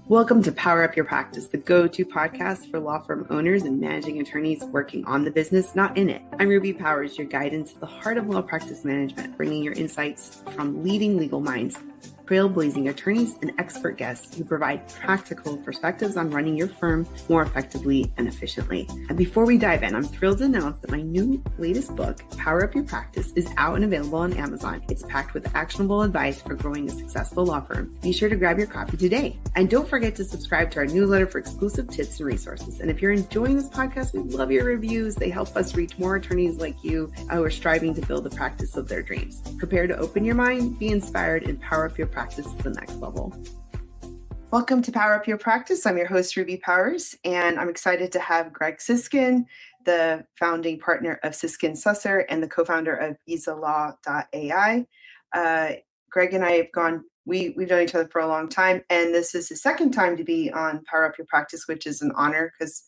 Welcome to Power Up Your Practice, the go-to podcast for law firm owners and managing attorneys working on the business, not in it. I'm Ruby Powers, your guide into the heart of law practice management, bringing your insights from leading legal minds, trailblazing attorneys, and expert guests who provide practical perspectives on running your firm more effectively and efficiently. And before we dive in, I'm thrilled to announce that my latest book, Power Up Your Practice, is out and available on Amazon. It's packed with actionable advice for growing a successful law firm. Be sure to grab your copy today. And don't forget to subscribe to our newsletter for exclusive tips and resources. And if you're enjoying this podcast, we love your reviews. They help us reach more attorneys like you who are striving to build the practice of their dreams. Prepare to open your mind, be inspired, and power up your practice to the next level. Welcome to Power Up Your Practice. I'm your host, Ruby Powers, and I'm excited to have Greg Siskind, the founding partner of Siskind Susser and the co-founder of Visalaw.AI. Greg and I have we've known each other for a long time, and this is the second time to be on Power Up Your Practice, which is an honor because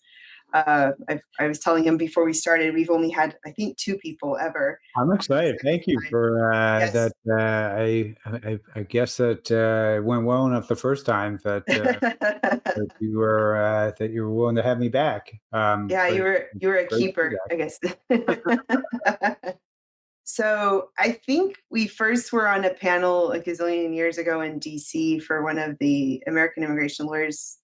I was telling him before we started, we've only had, I think, 2 people ever. I'm excited. Thank you for Yes. that. I guess that went well enough the first time that that you were willing to have me back. Yeah, you were a keeper, I guess. So I think we first were on a panel a gazillion years ago in DC for one of the American Immigration Lawyers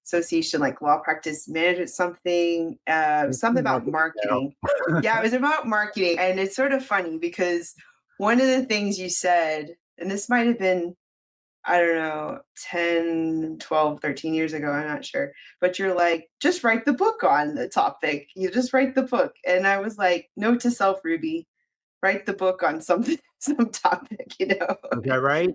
Association, like law practice management, something about marketing. Yeah, it was about marketing. And it's sort of funny because one of the things you said, and this might have been, I don't know, 10, 12, 13 years ago, I'm not sure, but you're like, just write the book on the topic. You just write the book. And I was like, note to self, Ruby, write the book on some topic, Is that right?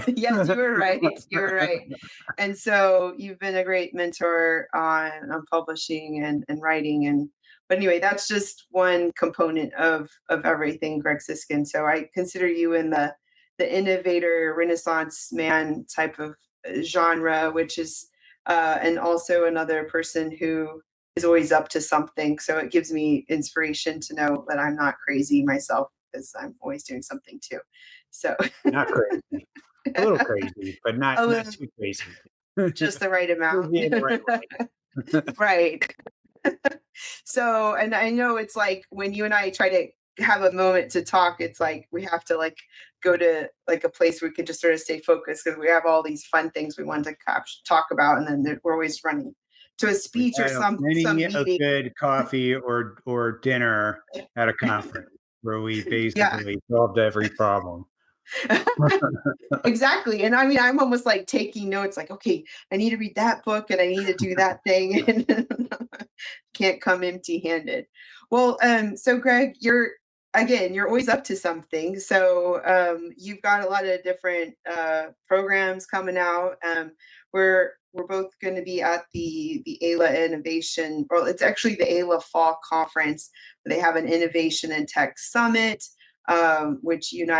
Yes, you were right. You were right. And so you've been a great mentor on publishing and writing. But anyway, that's just one component of everything, Greg Siskind. So I consider you in the innovator, Renaissance man type of genre, which is and also another person who is always up to something. So it gives me inspiration to know that I'm not crazy myself because I'm always doing something too. So Not crazy. A little crazy, but not too crazy. Just the right amount. Yeah, the right way. Right. So, and I know it's like when you and I try to have a moment to talk, it's like we have to like go to like a place where we can just sort of stay focused because we have all these fun things we want to talk about, and then we're always running to a speech or some Many a meeting. good coffee or dinner at a conference where we Yeah. basically solved every problem. Exactly. And I mean, I'm almost like taking notes, like, okay, I need to read that book and I need to do that thing. And can't come empty handed. Well, so Greg, you're always up to something. So you've got a lot of different programs coming out. We're both going to be at the AILA Innovation, or it's actually the AILA Fall Conference. They have an Innovation and Tech Summit, which you and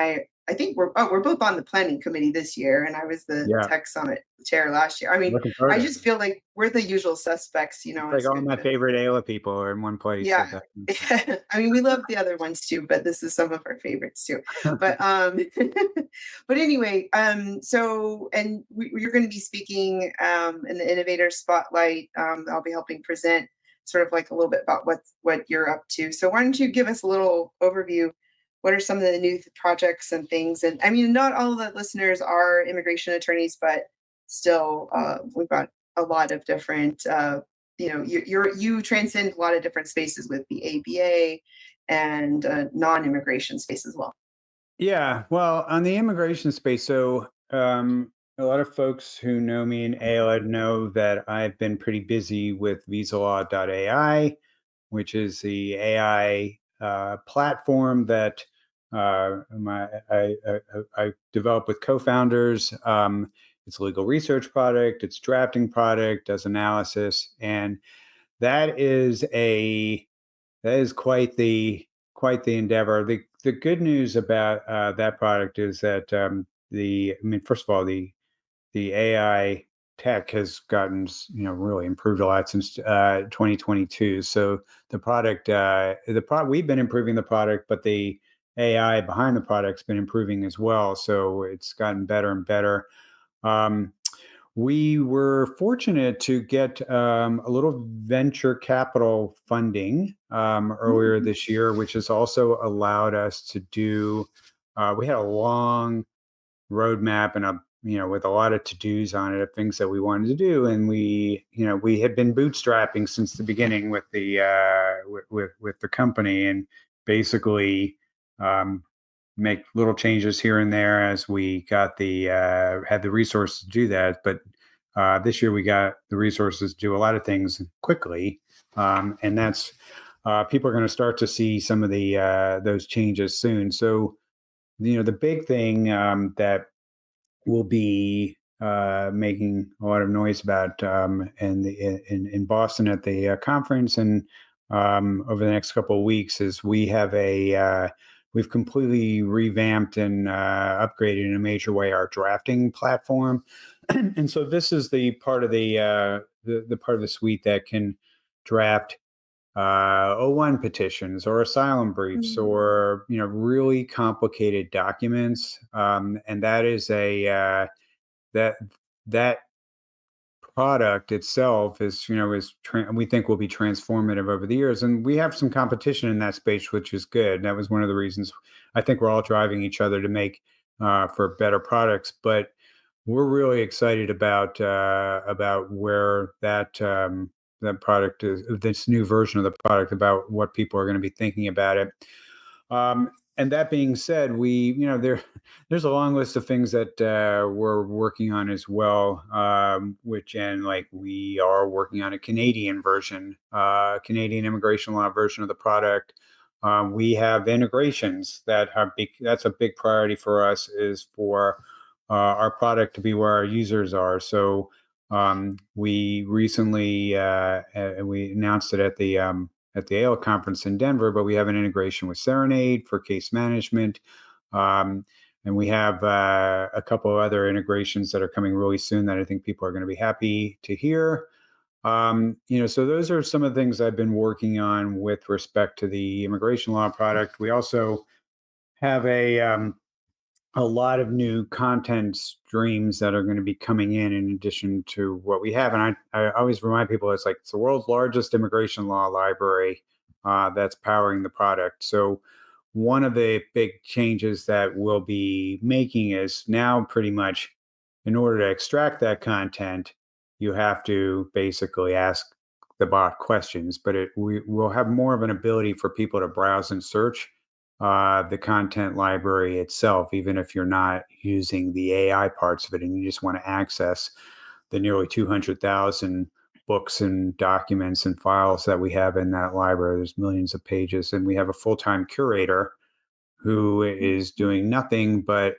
I think we're both on the planning committee this year, and I was the Tech Summit chair last year. I mean, I just feel like we're the usual suspects, you know. It's like all my favorite AILA people are in one place. Yeah. I mean, we love the other ones too, but this is some of our favorites too. But but anyway, so and you're going to be speaking in the Innovator Spotlight. I'll be helping present sort of like a little bit about what you're up to. So why don't you give us a little overview? What are some of the new projects and things? And I mean, not all of the listeners are immigration attorneys, but still, we've got a lot of different. You transcend a lot of different spaces with the ABA and non-immigration space as well. Yeah, well, on the immigration space, so a lot of folks who know me in AILA know that I've been pretty busy with Visalaw.AI, which is the AI platform that I developed with co-founders. It's a legal research product, it's drafting product, does analysis, and that is quite the endeavor. The good news about that product is that first of all, the AI tech has gotten really improved a lot since 2022. So we've been improving the product, but the AI behind the product's been improving as well. So it's gotten better and better. We were fortunate to get a little venture capital funding earlier Mm. this year, which has also allowed us to do. We had a long roadmap and a with a lot of to-dos on it of things that we wanted to do, and we had been bootstrapping since the beginning with the with the company, and basically um, make little changes here and there as we got the had the resources to do that. But this year we got the resources to do a lot of things quickly, and that's people are going to start to see some of the those changes soon. So the big thing that will be making a lot of noise about in Boston at the conference and over the next couple of weeks is we've completely revamped and upgraded in a major way our drafting platform, and so this is the part of the part of the suite that can draft O1 petitions or asylum briefs Mm. or really complicated documents, and that is a that that product itself is we think will be transformative over the years, and we have some competition in that space, which is good. That was one of the reasons I think we're all driving each other to make for better products, but we're really excited about where that product is, this new version of the product, about what people are going to be thinking about it. And that being said, there's a long list of things that we're working on as well. Like we are working on a Canadian version, Canadian immigration law version of the product. We have integrations that are big. That's a big priority for us. Is for our product to be where our users are. So we recently we announced it at the AIL conference in Denver, but we have an integration with Serenade for case management. And we have a couple of other integrations that are coming really soon that I think people are going to be happy to hear. So those are some of the things I've been working on with respect to the immigration law product. We also have a lot of new content streams that are going to be coming in addition to what we have. And I always remind people it's the world's largest immigration law library that's powering the product. So one of the big changes that we'll be making is now pretty much in order to extract that content, you have to basically ask the bot questions, but we will have more of an ability for people to browse and search the content library itself, even if you're not using the AI parts of it and you just want to access the nearly 200,000 books and documents and files that we have in that library. There's millions of pages, and we have a full-time curator who is doing nothing but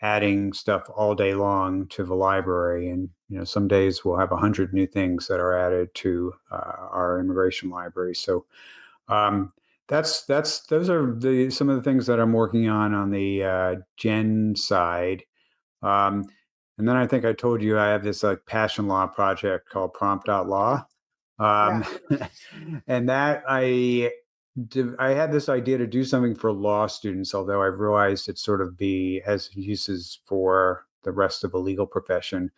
adding stuff all day long to the library. And some days we'll have 100 new things that are added to our immigration library. So um, that's those are the some of the things that I'm working on the Gen side. Um, and then I think I told you I have this like passion law project called Prompt.law. Um, Yeah. and that I had this idea to do something for law students, although I've realized it sort of has uses for the rest of the legal profession.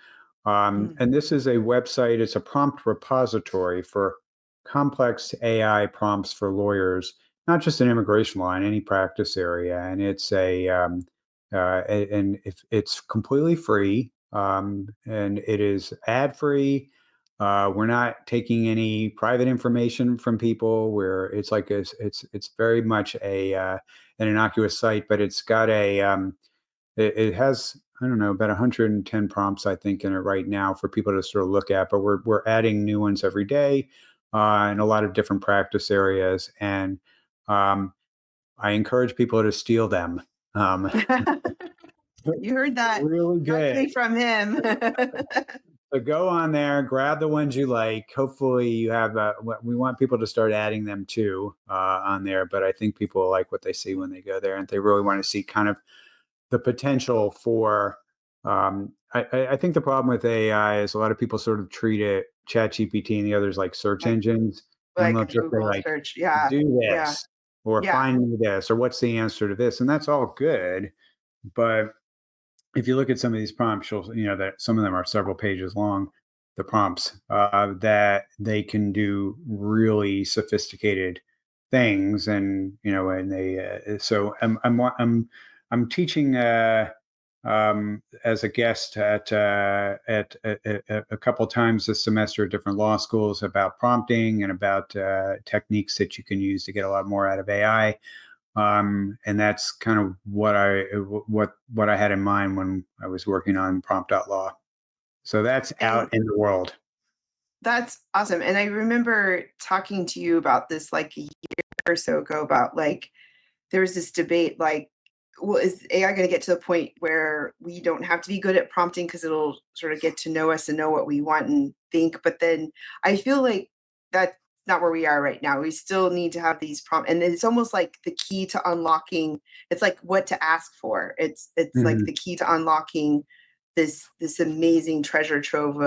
Mm. And this is a website, it's a prompt repository for complex AI prompts for lawyers, not just in immigration law, in any practice area. And if it's completely free, and it is ad free. We're not taking any private information from people. Where it's like it's very much an innocuous site, but it's got it has I don't know about 110 prompts I think in it right now for people to sort of look at. But we're adding new ones every day in a lot of different practice areas, and um, I encourage people to steal them. Um, You heard that really good. directly from him. So go on there, grab the ones you like. Hopefully, you have. We want people to start adding them too on there. But I think people like what they see when they go there, and they really want to see kind of the potential for. I think the problem with AI is a lot of people sort of treat it ChatGPT and the others like search Like engines, and like they'll a just say Google like, search. Yeah. "Do Yeah. this" or Yeah. "Find me this" or "What's the answer to this," and that's all good, but if you look at some of these prompts, that some of them are several pages long, the prompts, that they can do really sophisticated things. And, and so I'm teaching, as a guest at a couple times this semester at different law schools about prompting and about techniques that you can use to get a lot more out of AI. And that's kind of what I had in mind when I was working on prompt.law. So that's And out in the world. that's awesome. And I remember talking to you about this like a year or so ago about like there was this debate like, well, is AI going to get to the point where we don't have to be good at prompting because it'll sort of get to know us and know what we want and think? But then I feel like that's not where we are right now. We still need to have these prompts, and it's almost like the key to unlocking. It's like what to ask for. It's like Mhm. the key to unlocking this amazing treasure trove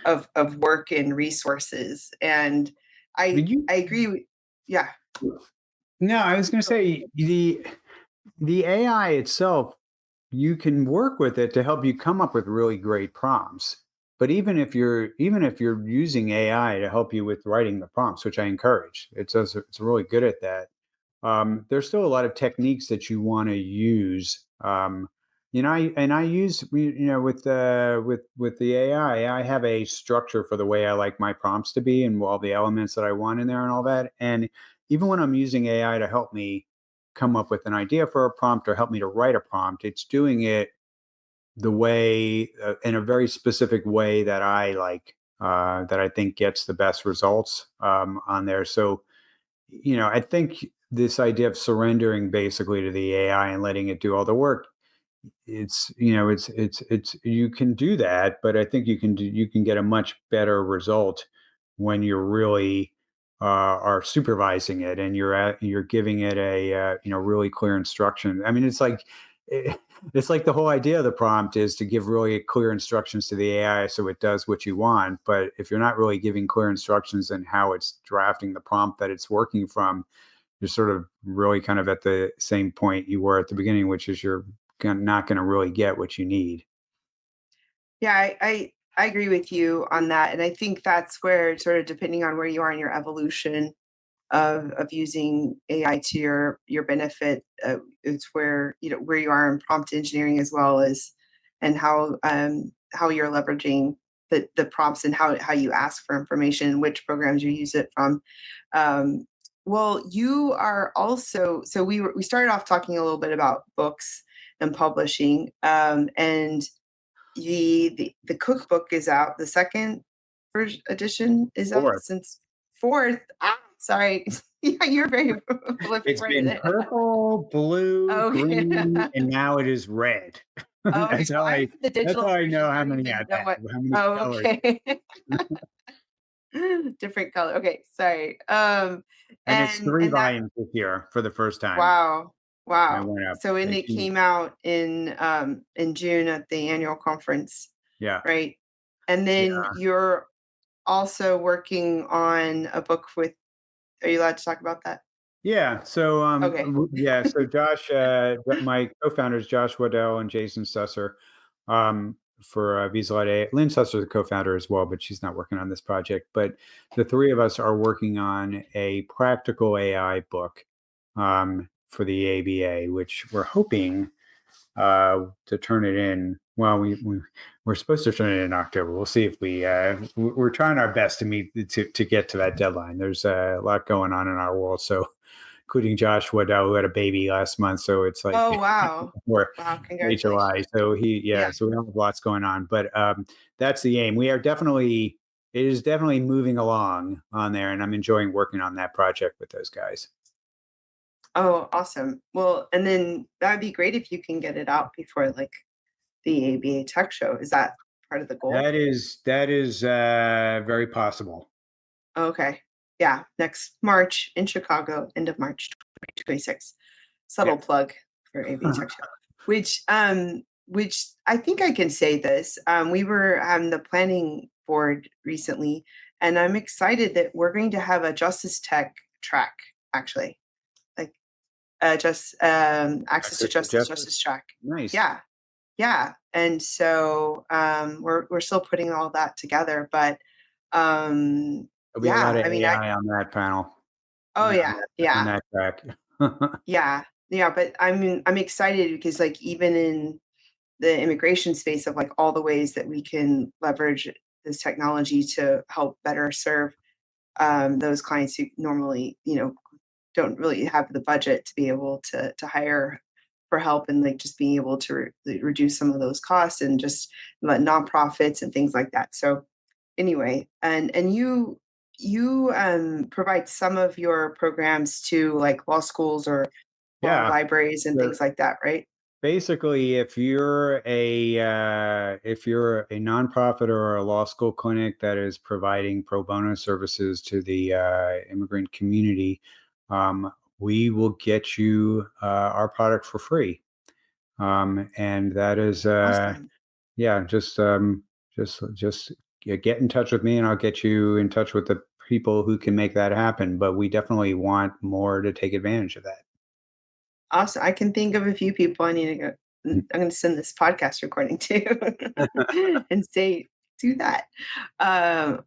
of work and resources. And Did you? I agree. Yeah. No, I was going to say the AI itself, you can work with it to help you come up with really great prompts. But even if you're using AI to help you with writing the prompts, which I encourage, it's really good at that. There's still a lot of techniques that you want to use. I use with the AI, I have a structure for the way I like my prompts to be and all the elements that I want in there and all that. And even when I'm using AI to help me come up with an idea for a prompt or help me to write a prompt, it's doing it the way in a very specific way that I like, that I think gets the best results on there. So I think this idea of surrendering basically to the AI and letting it do all the work, it's you can do that, but I think you can get a much better result when you're really are supervising it and you're giving it a really clear instruction. I mean, it's like the whole idea of the prompt is to give really clear instructions to the AI so it does what you want. But if you're not really giving clear instructions in how it's drafting the prompt that it's working from, you're sort of really kind of at the same point you were at the beginning, which is you're not going to really get what you need. Yeah, I agree with you on that, and I think that's where sort of depending on where you are in your evolution of using AI to your benefit, it's where where you are in prompt engineering as well as and how you're leveraging the prompts and how you ask for information, which programs you use it from. Um, well, you are also so we started off talking a little bit about books and publishing, and the cookbook is out. The second version edition is out Or since fourth. Sorry. Yeah, you're very prolific it's writer been there. purple, blue, Okay. green, and now it is red. Okay. that's Well, how I I have the that's how digital I know version. I how don't many even I've know had, what. how many Oh, colors. okay. Different color. Okay, sorry. And it's three And that volumes this year for the first time. wow. I Wow. went up. So and They it keep- came out in June at the annual conference, Yeah. right? And then Yeah. you're also working on a book with, are you allowed to talk about that? Yeah. So, Okay. yeah. So Josh, my co-founders, Josh Waddell and Jason Susser, for Visalaw.AI. Lynn Susser, the co-founder as well, but she's not working on this project. But the three of us are working on a practical AI book, for the ABA, which we're hoping to turn it in. Well, we're supposed to turn it in October. We'll see if we're trying our best to meet to get to that deadline. There's a lot going on in our world, so including Josh Waddell, who had a baby last month, so it's like Oh, wow. we're Wow, late July. congratulations. So Yeah. so we have lots going on, but that's the aim. It is definitely moving along on there, and I'm enjoying working on that project with those guys. Oh, awesome. Well, and then that'd be great if you can get it out before like the ABA Tech Show. Is that part of the goal? That is very possible. Okay. Yeah, next March in Chicago, end of March 2026. Yeah. Subtle plug for ABA Tech Show. Which I think I can say this. We were on the planning board recently, and I'm excited that we're going to have a Justice Tech track, actually. Like just access to Access to justice, justice. justice track. Nice. Yeah. Yeah, and so, we're still putting all that together, but, um, There'll be a lot yeah, of I mean, AI on that panel, oh, on yeah, on yeah, that track. yeah, yeah, but I'm excited because, like, even in the immigration space of, like, all the ways that we can leverage this technology to help better serve, those clients who normally, don't really have the budget to be able to hire for help and, like, just being able to reduce some of those costs and just let nonprofits and things like that. So anyway, and you provide some of your programs to like law schools or Yeah. libraries and So things like that, right? basically, if you're a nonprofit or a law school clinic that is providing pro bono services to the immigrant community, we will get you our product for free. And that is, Awesome. yeah, just get in touch with me, and I'll get you in touch with the people who can make that happen. But we definitely want more to take advantage of that. Awesome. I can think of a few people I need to go. I'm going to send this podcast recording to and say, do that.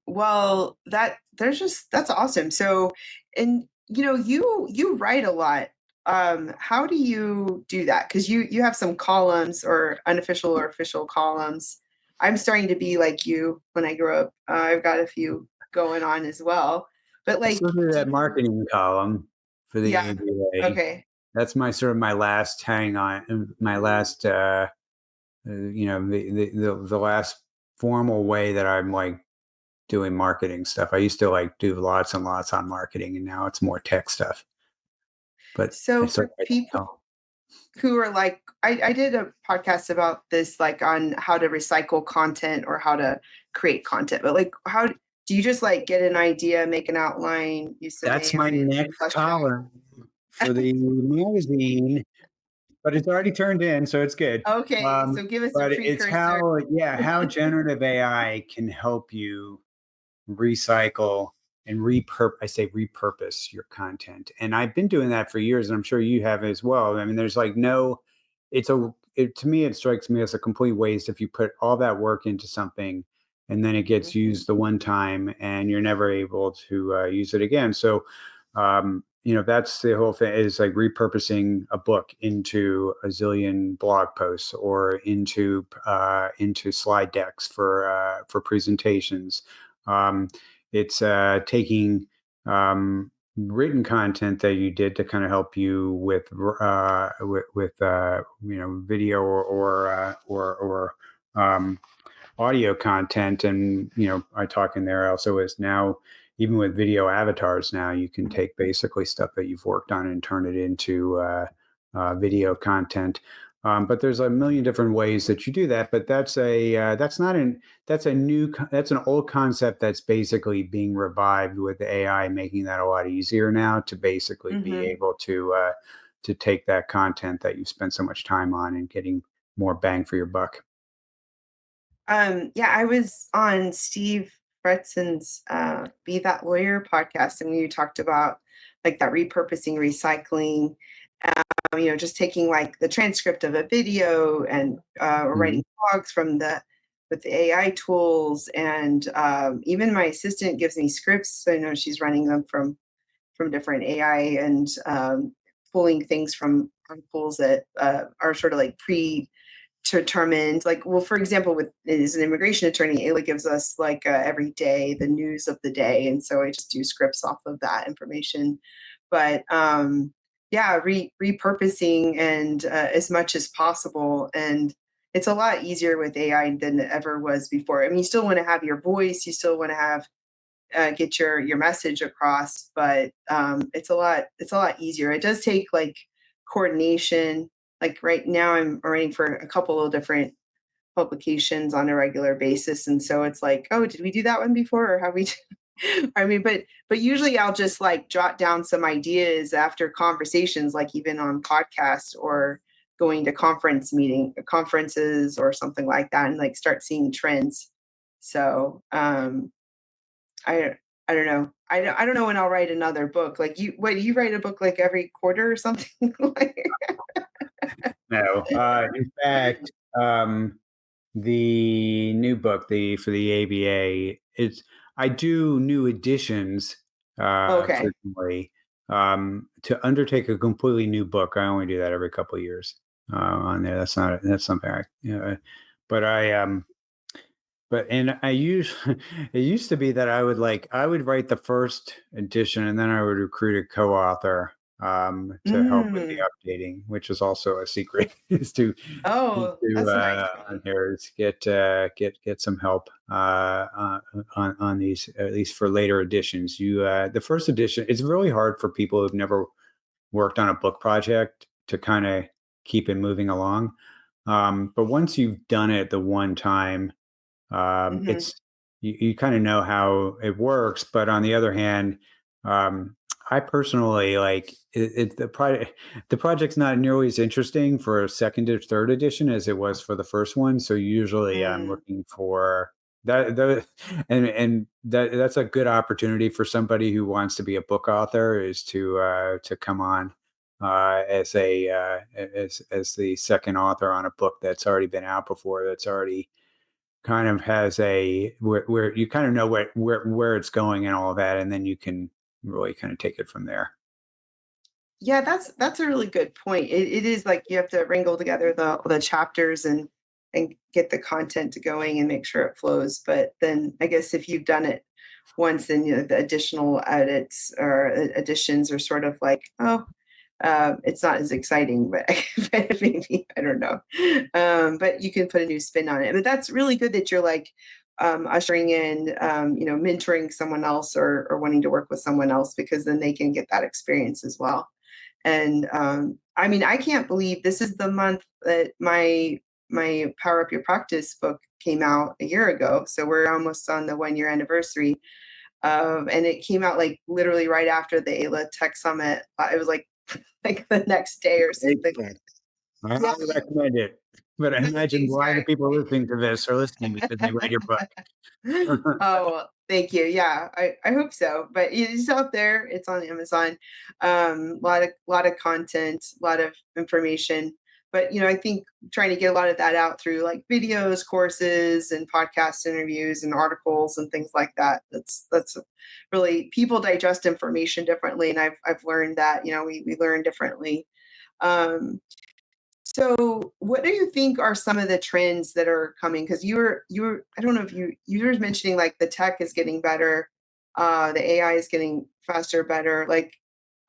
Well, that's awesome. So, and you write a lot. How do you do that? Because you have some columns or unofficial or official columns. I'm starting to be like you when I grew up. I've got a few going on as well. But I like, still do do that you? marketing column for the Yeah. ABA. Okay. That's my sort of my last hang on, my last, the last formal way that I'm like doing marketing stuff. I used to like do lots and lots on marketing, and now it's more tech stuff. But I So still for write that people column. who are like, I did a podcast about this, like on how to recycle content or how to create content, but like, how do you just like get an idea, make an outline, use some That's my AI and next flesh it column for the magazine, but it's already turned in, so it's good. out? Okay, so Um, give us a but it's precursor. how generative AI can help you recycle and repurpose your content. And I've been doing that for years, and I'm sure you have as well. I mean, there's like no, to me, it strikes me as a complete waste if you put all that work into something and then it gets Mhm, used the one time and you're never able to use it again. So, that's the whole thing, is like repurposing a book into a zillion blog posts or into slide decks for presentations. um, it's taking written content that you did to kind of help you with video or audio content. And I talk in there also is now, even with video avatars, now you can take basically stuff that you've worked on and turn it into video content. But there's a million different ways that you do that. But that's not an that's a that's an old concept that's basically being revived with AI, making that a lot easier now to basically be mhm. able to take that content that you spent so much time on and getting more bang for your buck. Yeah, I was on Steve Fretson's Be That Lawyer podcast, and we talked about like that repurposing, recycling, just taking like the transcript of a video and or Mhm. writing blogs from the with the AI tools, and even my assistant gives me scripts. So I know she's running them from different AI and pulling things from articles that are sort of like determined. Like, well, for example, with as an immigration attorney, Ayla gives us like every day the news of the day, and so I just do scripts off of that information. But yeah, repurposing and as much as possible, and it's a lot easier with AI than it ever was before. I mean, you still want to have your voice, you still want to have get your message across, but it's a lot easier. It does take like coordination. Like right now, I'm writing for a couple of different publications on a regular basis, and so it's like, oh, did we do that one before, or have we? I mean, but usually I'll just like jot down some ideas after conversations, like even on podcasts or going to conferences or something like that, and like start seeing trends. So I I don't know. I don't know when I'll write another book. Like you write a book like every quarter or something? Like No, in fact, Um, the new book, the for the ABA, it's I do new editions Okay. frequently. To undertake a completely new book, I only do that every couple of years on there. That's something I, but and I use it used to be that I would write the first edition and then I would recruit a co-author to help with the Mm. updating, which is also a secret is Oh, to that's a nice on one. here is get some help on these, at least for later editions. You The first edition, it's really hard for people who've never worked on a book project to kind of keep it moving along. But once you've done it the one time, Hmm. it's you kind of know how it works. But on the other hand, um, I personally like the project's not nearly as interesting for a second or third edition as it was for the first one. So usually I'm Mm. looking for and that's a good opportunity for somebody who wants to be a book author, is to come on as the second author on a book that's already been out before, that's already kind of has where you kind of know where it's going and all of that, and then you can really kind of take it from there. Yeah, that's a really good point. It is like you have to wrangle together the chapters and get the content going and make sure it flows. But then I guess if you've done it once, then the additional edits or additions are sort of like, oh, it's not as exciting, but maybe I don't know. But you can put a new spin on it. But that's really good that you're like ushering in, mentoring someone else or wanting to work with someone else because then they can get that experience as well. And I mean, I can't believe this is the month that my Power Up Your Practice book came out a year ago. So we're almost on the 1 year anniversary. And it came out like literally right after the ALA Tech Summit. It was like the next day or something. Excellent. I Yeah, highly recommend it. But I imagine thanks, why the Greg. people listening to this are listening because they read your book. Oh, thank you. Yeah, I hope so. But it's out there. It's on Amazon. A lot of content, a lot of information. But I think trying to get a lot of that out through like videos, courses, and podcast interviews and articles and things like that. That's really, people digest information differently, and I've learned that we learn differently. Um, so, what do you think are some of the trends that are coming? Because you were I don't know if you were mentioning like the tech is getting better, the AI is getting faster, better. Like,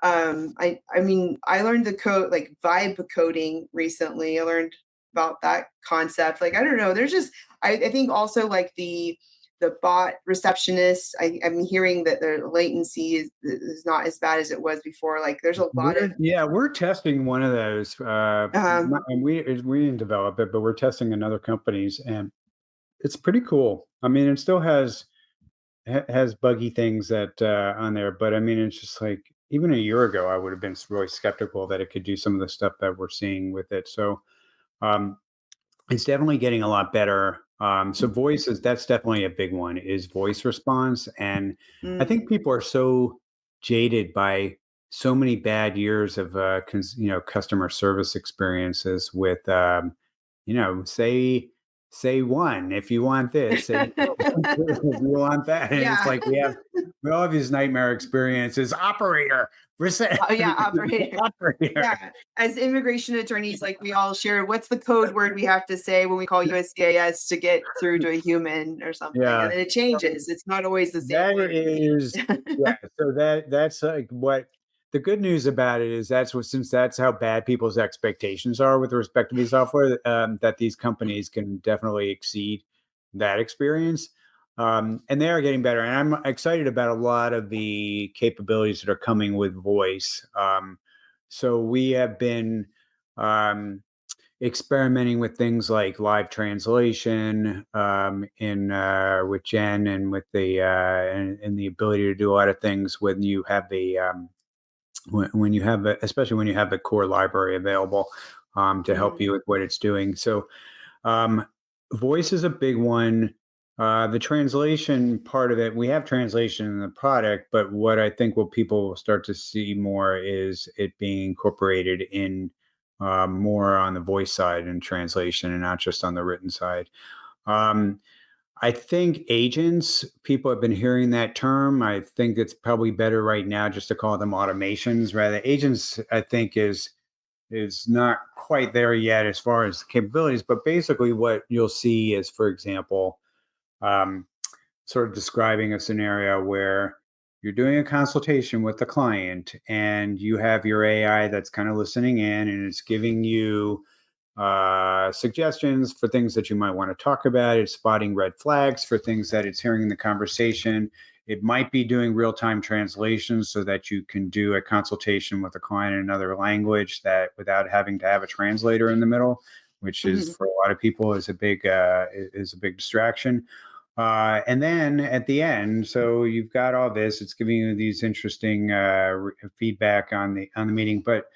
I mean, I learned the code like vibe coding recently. I learned about that concept. Like, I don't know. There's just I think also like the bot receptionist. I'm hearing that the latency is not as bad as it was before. Like, there's a lot of We're testing one of those. um, And we didn't develop it, but we're testing another company's, and it's pretty cool. I mean, it still has buggy things that on there, but I mean, it's just like even a year ago, I would have been really skeptical that it could do some of the stuff that we're seeing with it. So um, it's definitely getting a lot better. So that's definitely a big one, is voice response. And I think mm, people are so jaded by so many bad years of customer service experiences with say one if you want this, say two if you want that. And it's yeah. like we all have these nightmare experiences. Operator, Oh, yeah, operator. operator. Yeah, as immigration attorneys, like, we all share what's the code word we have to say when we call USCIS to get through to a human or something, and Yeah. then it changes. It's not always the same That word. is, yeah. So that's like what the good news about it is, since that's how bad people's expectations are with respect to these software, that these companies can definitely exceed that experience. And they are getting better. And I'm excited about a lot of the capabilities that are coming with voice. So we have been, um, experimenting with things like live translation in with Jen, and with and the ability to do a lot of things when you have when you have especially when you have the core library available to help Mm, you with what it's doing. So um, voice is a big one. The translation part of it, we have translation in the product, but what I think what people will start to see more is it being incorporated in more on the voice side and translation and not just on the written side. Um, I think agents, people have been hearing that term. I think it's probably better right now just to call them automations. Rather, agents, I think, is not quite there yet as far as capabilities. But basically, what you'll see is, for example, um, sort of describing a scenario where you're doing a consultation with the client and you have your AI that's kind of listening in and it's giving you suggestions for things that you might want to talk about. It's spotting red flags for things that it's hearing in the conversation. It might be doing real time translations so that you can do a consultation with a client in another language that without having to have a translator in the middle, which is Mhm. for a lot of people is a big distraction. And then at the end, so you've got all this. It's giving you these interesting feedback on the meeting, but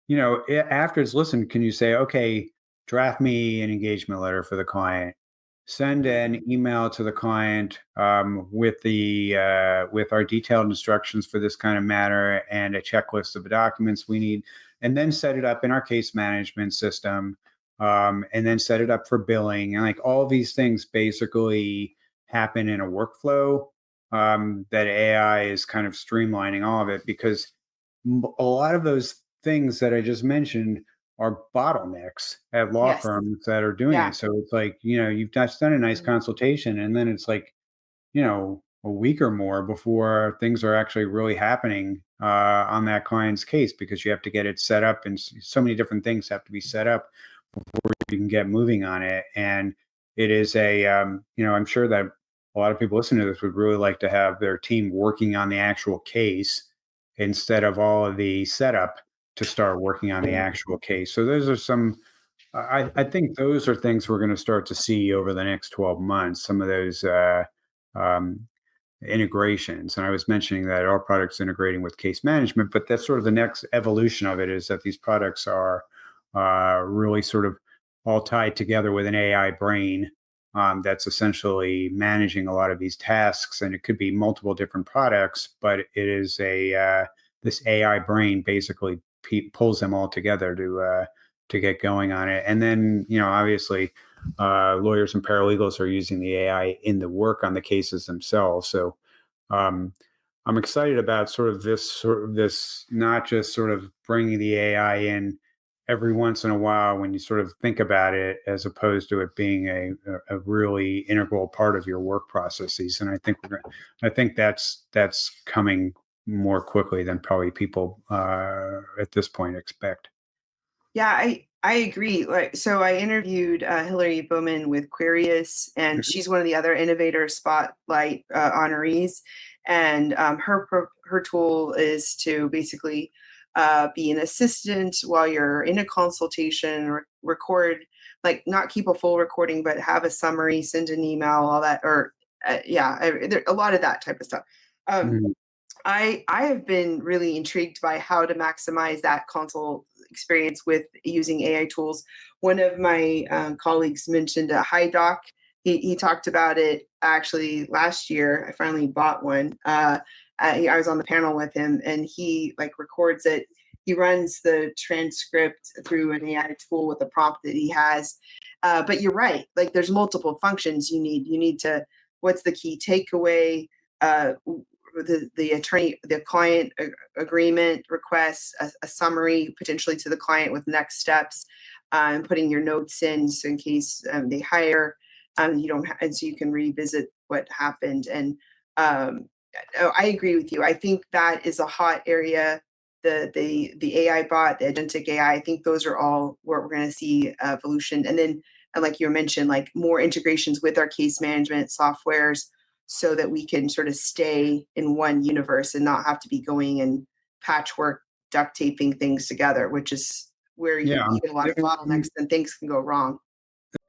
after it's listened, can you say, okay, draft me an engagement letter for the client, send an email to the client with our detailed instructions for this kind of matter and a checklist of the documents we need, and then set it up in our case management system, and then set it up for billing, and like all these things basically happen in a workflow that AI is kind of streamlining all of it because a lot of those things that I just mentioned are bottlenecks at law Yes. firms that are doing Yeah. it. So it's like, you've just done a nice Mhm. consultation and then it's like, a week or more before things are actually really happening on that client's case because you have to get it set up and so many different things have to be set up before you can get moving on it. And it is I'm sure that a lot of people listening to this would really like to have their team working on the actual case instead of all of the setup to start working on the actual case. So those are I think those are things we're going to start to see over the next 12 months, some of those um, integrations. And I was mentioning that our products integrating with case management, but that's sort of the next evolution of it is that these products are really sort of all tied together with an AI brain that's essentially managing a lot of these tasks. And it could be multiple different products, but it is this AI brain basically pulls them all together to get going on it. And then, obviously, lawyers and paralegals are using the AI in the work on the cases themselves. So um, I'm excited about sort of this, not just sort of bringing the AI in every once in a while when you sort of think about it, as opposed to it being a really integral part of your work processes. And I think that's coming more quickly than probably people at this point expect. Yeah, I agree. Like, so I interviewed Hillary Bowman with Querius, and Mhm. she's one of the other innovator spotlight honorees. And her tool is to basically be an assistant while you're in a consultation, record, like not keep a full recording, but have a summary, send an email, all that, or a lot of that type of stuff. Um, Mhm. I have been really intrigued by how to maximize that console experience with using AI tools. One of my colleagues mentioned a HiDoc. He talked about it actually last year. I finally bought one. I was on the panel with him, and he like records it. He runs the transcript through an AI tool with a prompt that he has. But you're right. Like there's multiple functions you need. You need to what's the key takeaway? Uh, the attorney, the client agreement requests, a summary potentially to the client with next steps, and putting your notes in so in case they hire, you don't, and so you can revisit what happened. And um, I agree with you. I think that is a hot area. The AI bot, the agentic AI. I think those are all where we're going to see evolution. And then, and like you mentioned, like more integrations with our case management softwares so that we can sort of stay in one universe and not have to be going and patchwork duct taping things together, which is where Yeah. you get a lot of bottlenecks and things can go wrong.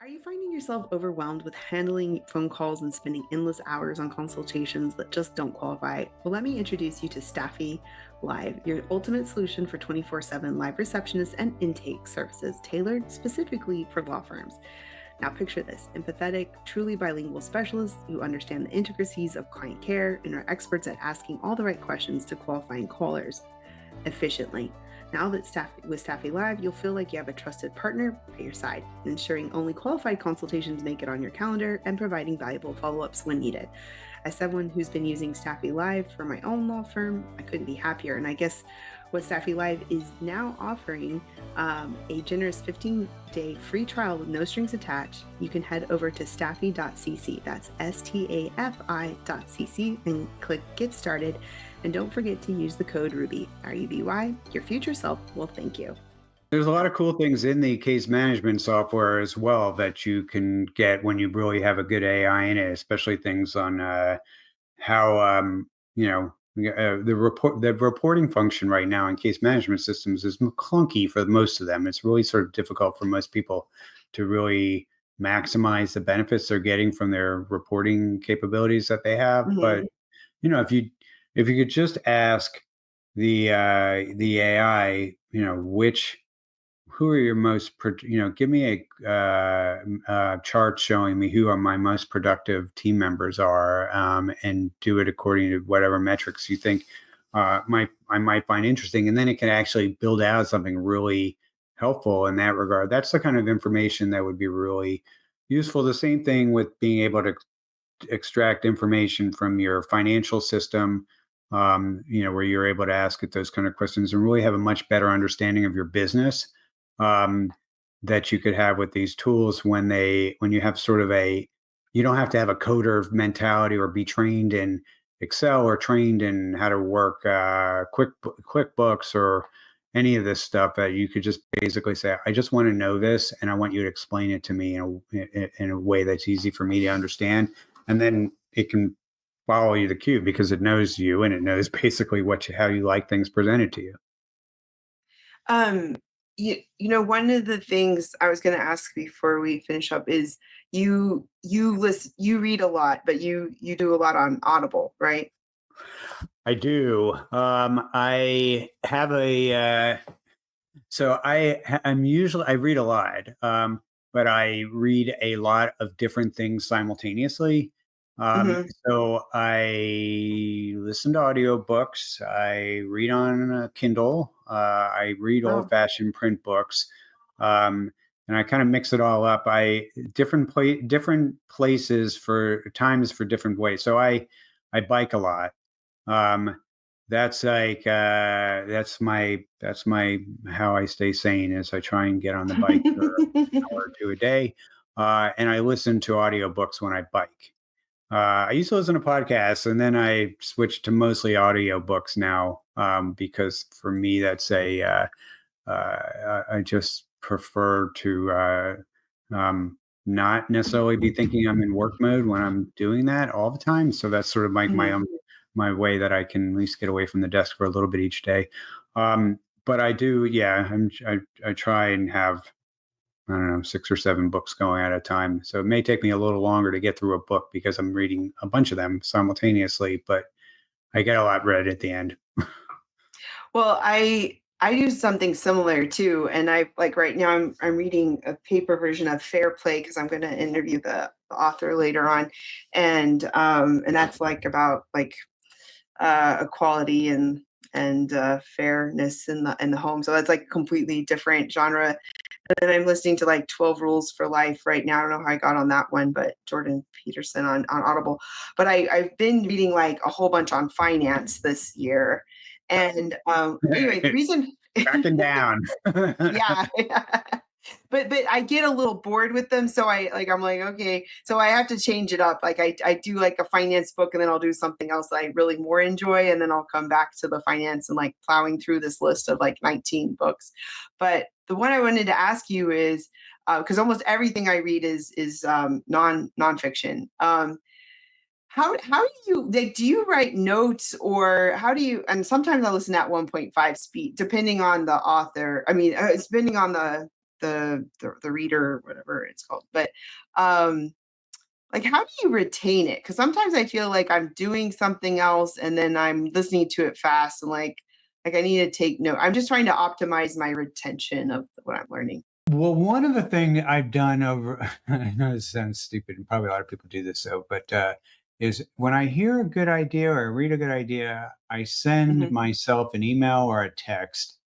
Are you finding yourself overwhelmed with handling phone calls and spending endless hours on consultations that just don't qualify? Well, let me introduce you to Staffy Live, your ultimate solution for 24/7 live receptionist and intake services tailored specifically for law firms. Now, picture this: empathetic, truly bilingual specialists who understand the intricacies of client care and are experts at asking all the right questions to qualifying callers efficiently. Now that with Staffy Live, you'll feel like you have a trusted partner by your side, ensuring only qualified consultations make it on your calendar and providing valuable follow-ups when needed. As someone who's been using Staffy Live for my own law firm, I couldn't be happier. And I guess what Staffy Live is now offering a generous 15-day free trial with no strings attached. You can head over to staffy.cc. That's stafi.cc and click Get Started. And don't forget to use the code RUBY, RUBY. Your future self will thank you. There's a lot of cool things in the case management software as well that you can get when you really have a good AI in it, especially things on how the reporting function right now in case management systems is clunky for most of them. It's really sort of difficult for most people to really maximize the benefits they're getting from their reporting capabilities that they have. But if you could just ask the AI, which who are your most, give me a chart showing me who are my most productive team members are, and do it according to whatever metrics you think I might find interesting. And then it can actually build out something really helpful in that regard. That's the kind of information that would be really useful. The same thing with being able to extract information from your financial system, where you're able to ask it those kind of questions and really have a much better understanding of your business, um, that you could have with these tools when you have sort of you don't have to have a coder mentality or be trained in Excel or trained in how to work QuickBooks or any of this stuff, that you could just basically say, I just want to know this and I want you to explain it to me in a way that's easy for me to understand. And then it can follow you the cue because it knows you and it knows basically how you like things presented to you. Um, one of the things I was going to ask before we finish up is you read a lot, but you do a lot on Audible, right? I do. I have I read a lot, but I read a lot of different things simultaneously. Hmm. So I listen to audiobooks. I read on a Kindle. I read Oh. old-fashioned print books, and I kind of mix it all up. Different places for times for different ways. So I bike a lot. Um, that's my how I stay sane is I try and get on the bike for an hour or two a day, and I listen to audiobooks when I bike. I used to listen to podcasts, and then I switched to mostly audiobooks now, because for me that's I just prefer to not necessarily be thinking I'm in work mode when I'm doing that all the time. So that's sort of like Hmm. my way that I can at least get away from the desk for a little bit each day. But I do, yeah. I try and have, I don't know, 6 or 7 books going at a time. So it may take me a little longer to get through a book because I'm reading a bunch of them simultaneously. But I get a lot read at the end. Well, I do something similar too, and I like right now I'm reading a paper version of Fair Play because I'm going to interview the author later on, and that's like about like equality and fairness in the home. So that's like a completely different genre. And I'm listening to like 12 Rules for Life right now. I don't know how I got on that one, but Jordan Peterson on Audible. But I've been reading like a whole bunch on finance this year. And anyway, the reason Backing down. yeah, but I get a little bored with them, so I'm like, okay, so I have to change it up. Like I do like a finance book, and then I'll do something else that I really more enjoy, and then I'll come back to the finance and like plowing through this list of like 19 books. But the one I wanted to ask you is because almost everything I read is nonfiction. How do you like, do you write notes, or how do you, and sometimes I listen at 1.5 speed depending on the author. I mean, it's depending on the reader, whatever it's called. But um like, how do you retain it? Because sometimes I feel like I'm doing something else and then I'm listening to it fast, and like I need to take note. I'm just trying to optimize my retention of what I'm learning. Well, one of the things I've done over, I know this sounds stupid, and probably a lot of people do this, though, but is when I hear a good idea or I read a good idea, I send Hmm. myself an email or a text,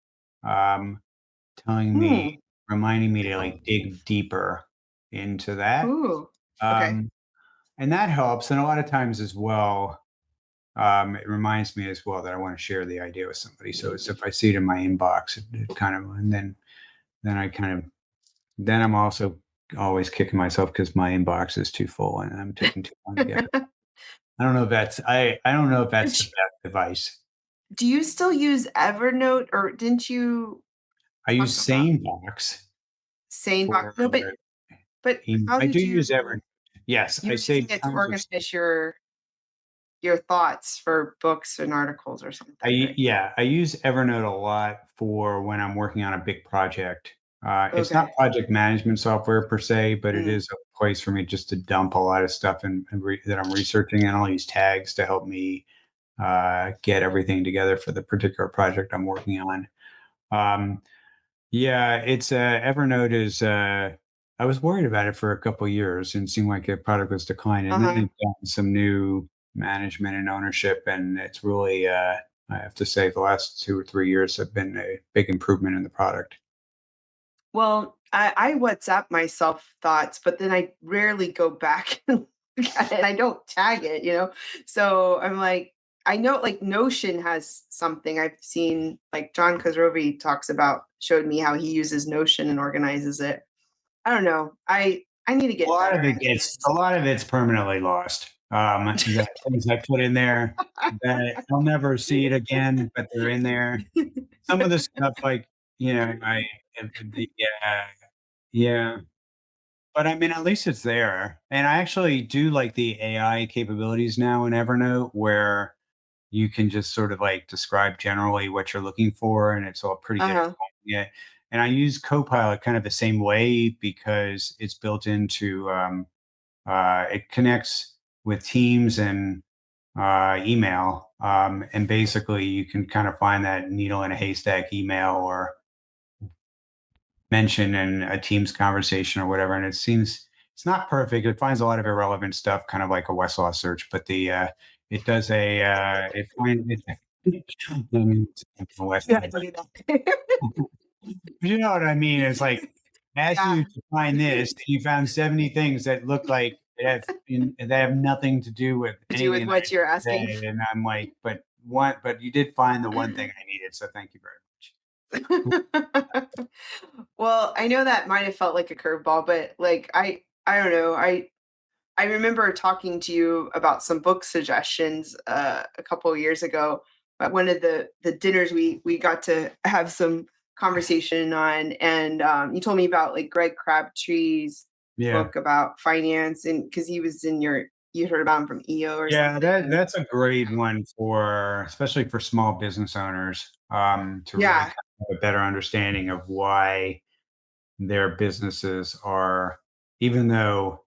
um, telling me, Hmm. reminding me to like dig deeper into that. Ooh. Okay. Um, and that helps. And a lot of times as well, it reminds me as well that I want to share the idea with somebody. So it's if I see it in my inbox, it kind of, and then I kind of, then I'm also always kicking myself because my inbox is too full and I'm taking too long to get. I don't know if that's I don't know if that's the Which best advice. do you still use Evernote, or didn't you I talk use about SaneBox SaneBox? for No, but how I do did use you Evernote. Yes, you I were using save it to tons of organize your thoughts for books and articles or something, right? yeah, I use Evernote a lot for when I'm working on a big project. It's not Okay. project management software per se, but it Mm. is a place for me just to dump a lot of stuff that I'm researching, and I'll use tags to help me get everything together for the particular project I'm working on. Um, yeah, it's Evernote is. I was worried about it for a couple of years and it seemed like the product was declining. And then Uh-huh. they've gotten some new management and ownership, and it's really, I have to say, the last 2 or 3 years have been a big improvement in the product. Well, I WhatsApp myself thoughts, but then I rarely go back and look at it, and I don't tag it, you know? So I'm like, I know like Notion has something I've seen, like John Kozrovi talks about, showed me how he uses Notion and organizes it. I don't know. I need to A get lot of better it at gets, a this. lot of it's permanently lost. The things I put in there that I'll never see it again, but they're in there. Some of the stuff, like, yeah, yeah. But I mean, at least it's there. And I actually do like the AI capabilities now in Evernote where you can just sort of like describe generally what you're looking for and it's all pretty good at Uh-huh. finding it. And I use Copilot kind of the same way because it's built into it connects with Teams and email. And basically you can kind of find that needle in a haystack email or mention in a Teams conversation or whatever, and it seems it's not perfect. It finds a lot of irrelevant stuff, kind of like a Westlaw search, but it does a it finds it. I mean, it's a Yeah, Westlaw, I do that. but you know what I mean. It's like ask Yeah, you to find this, and you found 70 things that look like they have nothing to do with to do with anything what you're I asking. said, and I'm like, but you did find the one thing I needed, so thank you very much. Well, I know that might have felt like a curveball, but like I don't know. I remember talking to you about some book suggestions a couple of years ago at one of the dinners we got to have some conversation on, and you told me about like Greg Crabtree's Yeah. book about finance, and because he was in your you heard about him from EO or Yeah, something. that's a great one for especially for small business owners, to really Yeah, kind of have a better understanding of why their businesses are, even though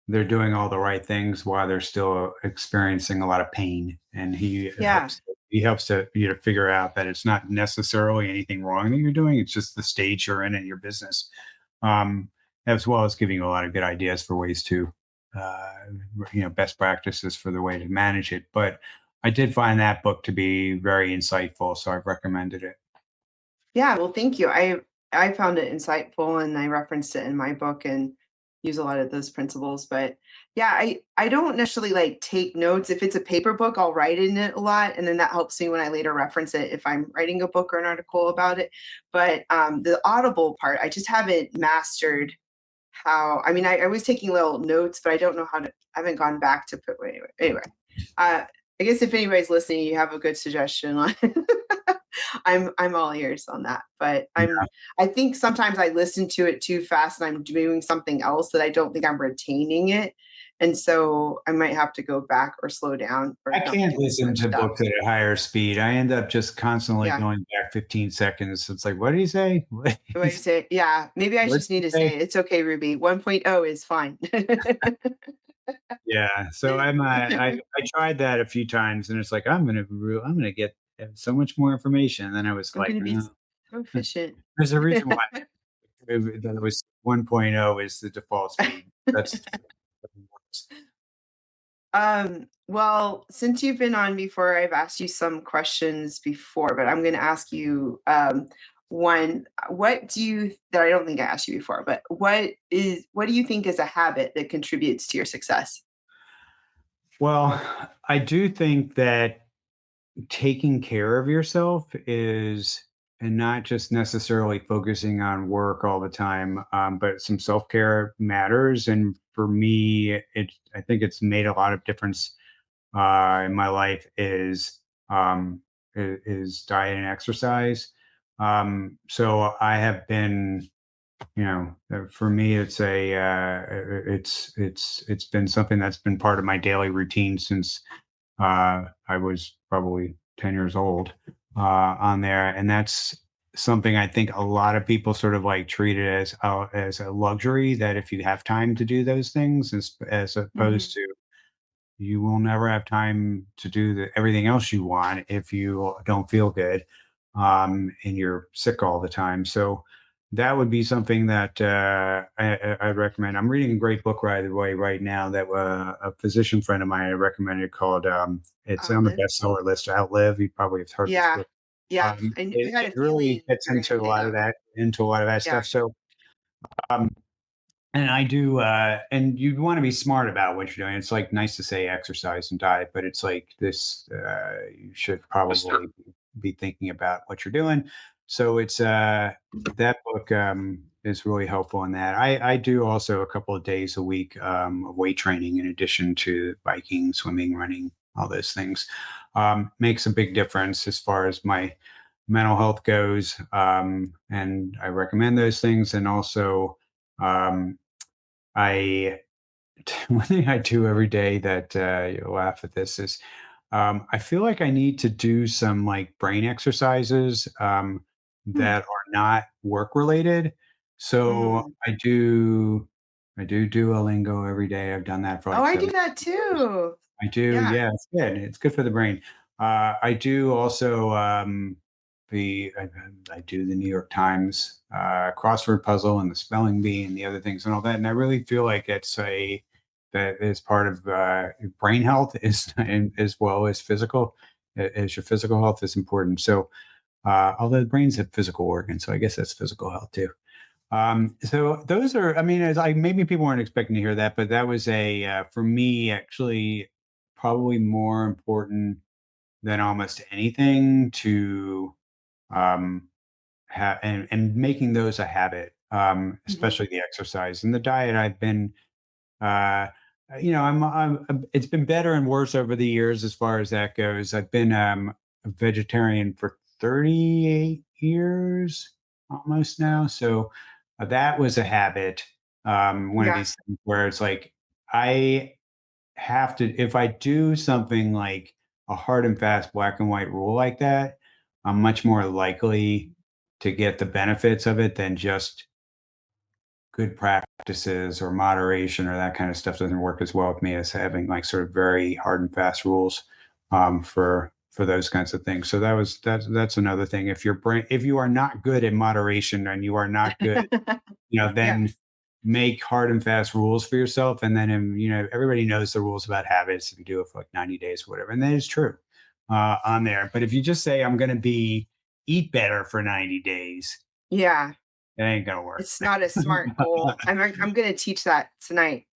they're doing all the right things, why they're still experiencing a lot of pain. And yeah, he helps to you to figure out that it's not necessarily anything wrong that you're doing; it's just the stage you're in your business, um, as well as giving you a lot of good ideas for ways to, uh, best practices for the way to manage it. But I did find that book to be very insightful, so I've recommended it. yeah. Well, thank you. I found it insightful, and I referenced it in my book and use a lot of those principles. But yeah, I don't necessarily like take notes. If it's a paper book, I'll write in it a lot, and then that helps me when I later reference it if I'm writing a book or an article about it. But the Audible part, I just haven't mastered how. I mean, I was taking little notes, but I don't know how to. I haven't gone back to put. Anyway, uh, I guess if anybody's listening, you have a good suggestion on. I'm all ears on that. But I think sometimes I listen to it too fast and I'm doing something else that I don't think I'm retaining it. And so I might have to go back or slow down or I not can't do as listen much to stuff. books at a higher speed. I end up just constantly Yeah. going back 15 seconds. It's like, what did he say? What do you say? Yeah. Maybe I What just did need he to say? say it's okay, Ruby. 1.0 is fine. Yeah. So I tried that a few times, and it's like I'm gonna get so much more information. And then I was I'm like, gonna be no. so efficient. There's a reason why that it was 1.0 is the default speed. That's Well, since you've been on before, I've asked you some questions before, but I'm going to ask you, one, what do you that I don't think I asked you before, but what do you think is a habit that contributes to your success? Well, I do think that taking care of yourself is, and not just necessarily focusing on work all the time, but some self-care matters. And for me, I think it's made a lot of difference in my life is diet and exercise. So I have been, for me, it's been something that's been part of my daily routine since I was probably 10 years old on there. And that's something I think a lot of people sort of like treat it as a luxury, that if you have time to do those things, as opposed Mhm. to, you will never have time to do everything else you want if you don't feel good, and you're sick all the time. So that would be something that I'd recommend. I'm reading a great book right away right now that a physician friend of mine recommended called, it's on the Olive. bestseller list, Outlive. You probably have heard this Yeah. book. Yeah. I had It a really feeling gets you're gonna say that one. into a lot of that Yeah. stuff. So um, and I do, and you want to be smart about what you're doing. It's like nice to say exercise and diet, but it's like this, you should probably be thinking about what you're doing. So that book is really helpful in that. I do also a couple of days a week of weight training in addition to biking, swimming, running, all those things. Makes a big difference as far as my mental health goes. And I recommend those things. And also, um, I one thing I do every day that you'll laugh at this is, I feel like I need to do some like brain exercises Hmm. that are not work related. So Mm. I do Duolingo every day. I've done that for Oh, like I do 7 that years. too. I do, Yeah. yeah, it's good. It's good for the brain. I do also I do the New York Times crossword puzzle and the spelling bee and the other things and all that. And I really feel like that is part of brain health is and as well as physical, as your physical health is important. So although the brain's a physical organ, so I guess that's physical health too. So those are, I mean, as I maybe people weren't expecting to hear that, but that was for me actually probably more important than almost anything to um, and making those a habit, Mhm. especially the exercise and the diet. I've been uh, it's been better and worse over the years as far as that goes. I've been a vegetarian for 38 years almost now. So that was a habit. One of Yeah. these things where it's like, I have to, if I do something like a hard and fast black and white rule like that, I'm much more likely to get the benefits of it than just good practices or moderation, or that kind of stuff doesn't work as well with me as having like sort of very hard and fast rules for those kinds of things. So that's another thing. If you are not good at moderation and you are not good, Yeah. then make hard and fast rules for yourself. And then everybody knows the rules about habits if you do it for like 90 days or whatever. And that is true on there. But if you just say I'm gonna be eat better for 90 days, Yeah. it ain't gonna work. It's not a smart goal. I'm gonna teach that tonight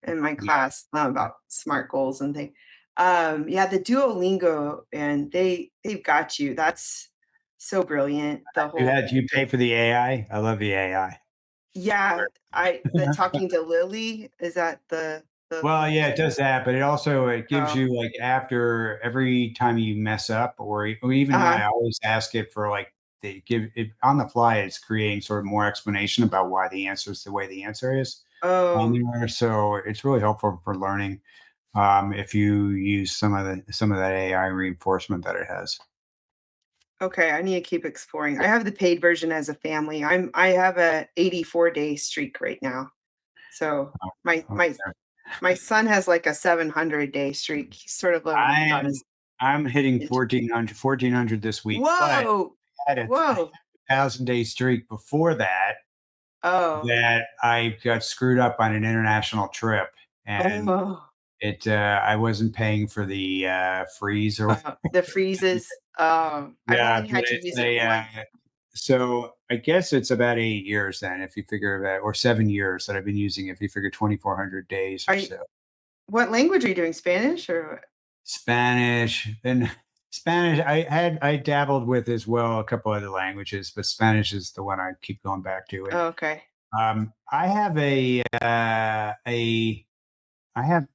in my Yeah. class about smart goals and things. Yeah, the Duolingo, and they've got you. That's so brilliant. The whole Do you pay for the AI? I love the AI. yeah, I the talking to Lily, is that the Well, yeah, it does that, but it gives oh, you like after every time you mess up, or even not, uh-huh. I always ask it for like they give it on the fly. It's creating sort of more explanation about why the answer is the way the answer is on Oh, there. So it's really helpful for learning if you use some of that AI reinforcement that it has. okay, I need to keep exploring. I have the paid version as a family. I have a 84-day streak right now. So my Oh, my yeah. my son has like a 700-day streak. He's sort of living I like on am his I'm hitting edge. 1400 this week, but Whoa! I had Whoa! a 1,000 day streak before that Oh. that I got screwed up on an international trip, and Oh. I wasn't paying for the freeze or The freezes. I've yeah, only but had to it's use it once. So I guess it's about 8 years then, if you figure that, or 7 years that I've been using it, if you figure 2,400 days or Are you, so. what language are you doing? Spanish or? Spanish, then Spanish, I dabbled with as well, a couple other languages, but Spanish is the one I keep going back to. And Oh, okay. I have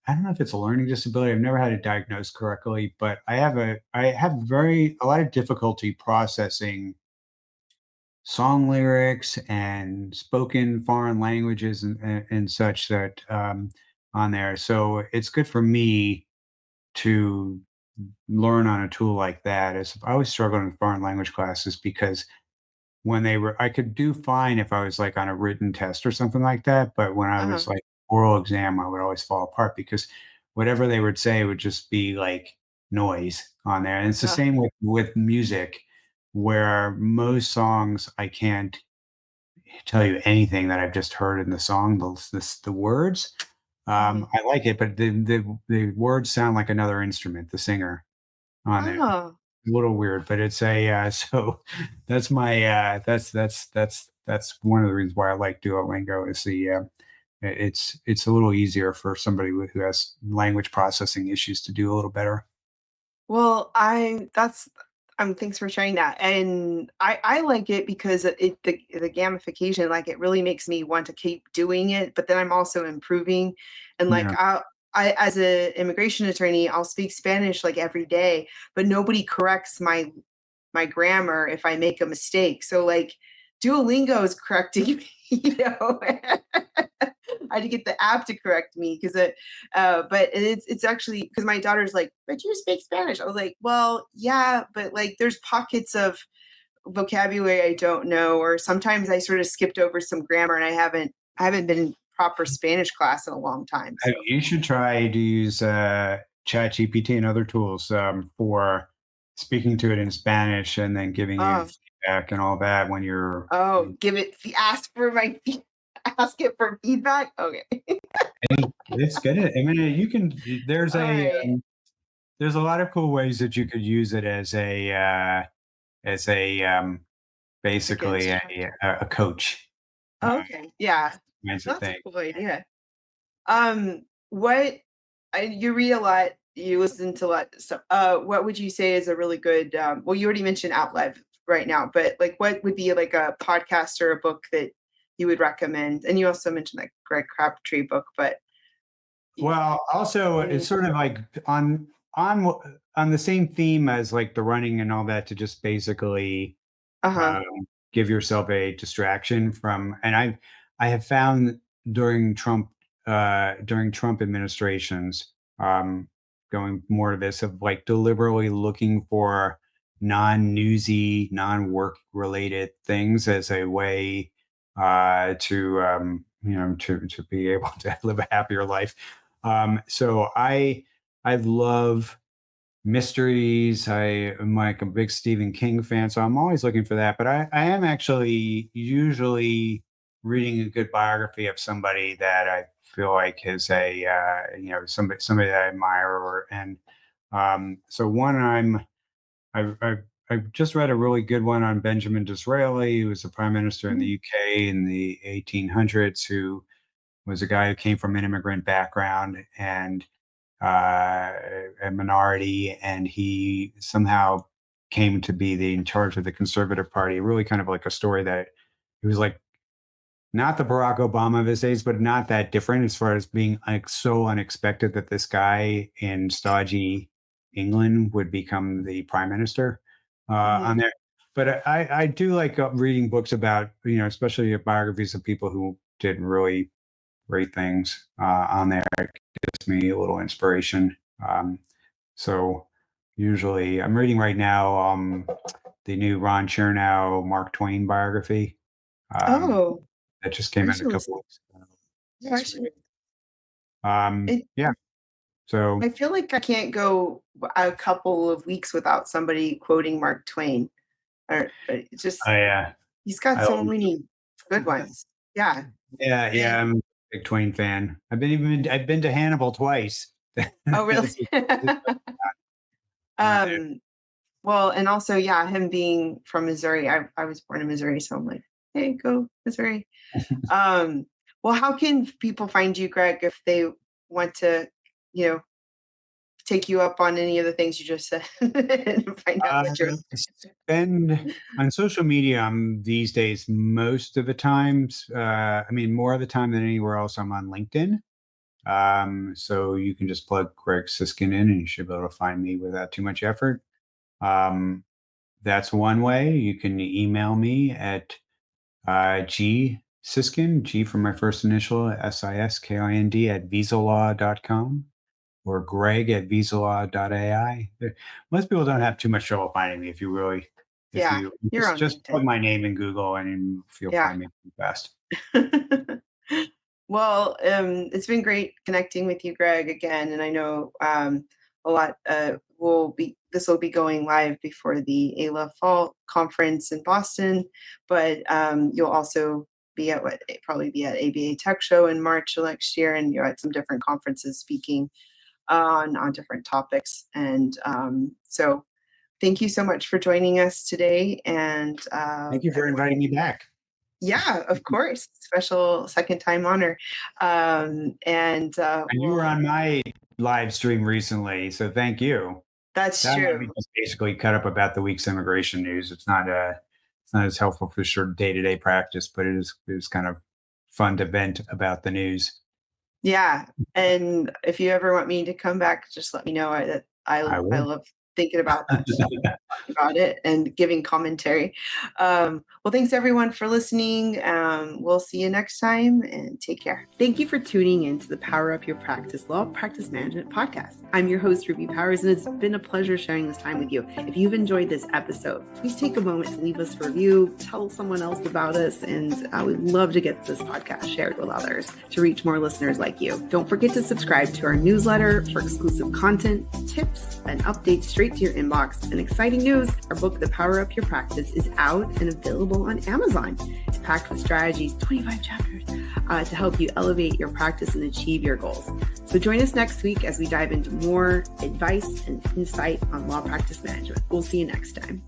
I don't know if it's a learning disability. I've never had it diagnosed correctly, but I have a lot of difficulty processing song lyrics and spoken foreign languages and such that on there. So it's good for me to learn on a tool like that. As I always struggled in foreign language classes because when they were, I could do fine if I was like on a written test or something like that. But when I Uh-huh. was like oral exam, I would always fall apart because whatever they would say would just be like noise on there. And it's the Uh, same with music, where most songs I can't tell you anything that I've just heard in the song. The words, mhm. I like it, but the words sound like another instrument. The singer on there, Oh, a little weird, but it's a so that's my that's one of the reasons why I like Duolingo is it's a little easier for somebody who has language processing issues to do a little better. well, thanks for sharing that. And I like it because the gamification, like it really makes me want to keep doing it, but then I'm also improving. And like Yeah. I as a immigration attorney, I'll speak Spanish like every day, but nobody corrects my grammar if I make a mistake. So like Duolingo is correcting me, you know. I had to get the app to correct me because but it's actually because my daughter's like, but you speak Spanish. I was like, well, yeah, but like there's pockets of vocabulary I don't know, or sometimes I sort of skipped over some grammar and I haven't been in proper Spanish class in a long time. So You should try to use ChatGPT and other tools for speaking to it in Spanish and then giving you oh feedback and all that when you're. oh, ask for my ask it for feedback. Okay. It's good. I mean, you can. All right. There's a lot of cool ways that you could use it as a Like an basically instructor. a coach Oh, okay. Yeah. kinds of That's a thing. cool idea. What you read a lot, you listen to a lot of stuff. What would you say is a really good well, you already mentioned Outlive right now, but like what would be like a podcast or a book that you would recommend? And you also mentioned like Greg Crabtree book, but y- Well, also it's any sort of like on the same theme as like the running and all that to just basically uh-huh. um, give yourself a distraction from. And I have found during Trump administrations, going more to this of like deliberately looking for non-newsy, non-work related things as a way to to be able to live a happier life. So I love mysteries. I am like a big Stephen King fan, so I'm always looking for that. But I am actually usually reading a good biography of somebody that I feel like is a somebody that I admire. So one I've just read a really good one on Benjamin Disraeli, who was a prime minister in the Mhm. UK in the 1800s, who was a guy who came from an immigrant background and uh, a minority, and he somehow came to be in charge of the Conservative Party. Really, kind of like a story that he was like not the Barack Obama of his days, but not that different as far as being like so unexpected that this guy in stodgy England would become the prime minister on Mhm. there. But I do like reading books about especially biographies of people who did really great things on there. It gives me a little inspiration. So usually, I'm reading right now the new Ron Chernow Mark Twain biography Oh, that just came I out a should couple listen. weeks ago. Yeah, I It's should. really, It, yeah. So I feel like I can't go a couple of weeks without somebody quoting Mark Twain. Or it's just he's got I so love, many good ones. Yeah. yeah, And I'm a big Twain fan. I've been to Hannibal twice. oh, really? It's on there. um, Well, and also, yeah, him being from Missouri, I was born in Missouri, so I'm like, hey, go Missouri. Um, well, how can people find you, Greg, if they want to, you know, take you up on any of the things you just said and find out what you're. Spend on social media. I'm these days most of the times. More of the time than anywhere else. I'm on LinkedIn. So you can just plug Greg Siskind in, and you should be able to find me without too much effort. That's one way. You can email me at G Siskind, G for my first initial, Siskind at Visalaw.com. or Greg at Visalaw.AI. Most people don't have too much trouble finding me if Yeah, you you're on just plug LinkedIn. my name in Google and you'll Yeah. find me fast. Well, it's been great connecting with you, Greg, again. And I know a lot this will be going live before the ALA Fall Conference in Boston, but you'll also be at probably be at ABA Tech Show in March of next year, and you're at some different conferences speaking on different topics. And so thank you so much for joining us today. And Thank you for inviting me back. yeah, of course. Special second time honor. And You were on my live stream recently, so thank you. that's That one we true. just basically cut up about the week's immigration news. It's not as helpful for sort of day-to-day practice, but it is kind of fun to vent about the news. Yeah. And if you ever want me to come back, just let me know. I I love thinking about that stuff, talking about it and giving commentary. Well, thanks everyone for listening. We'll see you next time and take care. Thank you for tuning in to the Power Up Your Practice Law Practice Management Podcast. I'm your host, Ruby Powers, and it's been a pleasure sharing this time with you. If you've enjoyed this episode, please take a moment to leave us a review, tell someone else about us, and we'd love to get this podcast shared with others to reach more listeners like you. Don't forget to subscribe to our newsletter for exclusive content, tips, and updates straight to your inbox. And exciting news, our book, The Power Up Your Practice, is out and available on Amazon. It's packed with strategies, 25 chapters, to help you elevate your practice and achieve your goals. So join us next week as we dive into more advice and insight on law practice management. We'll see you next time.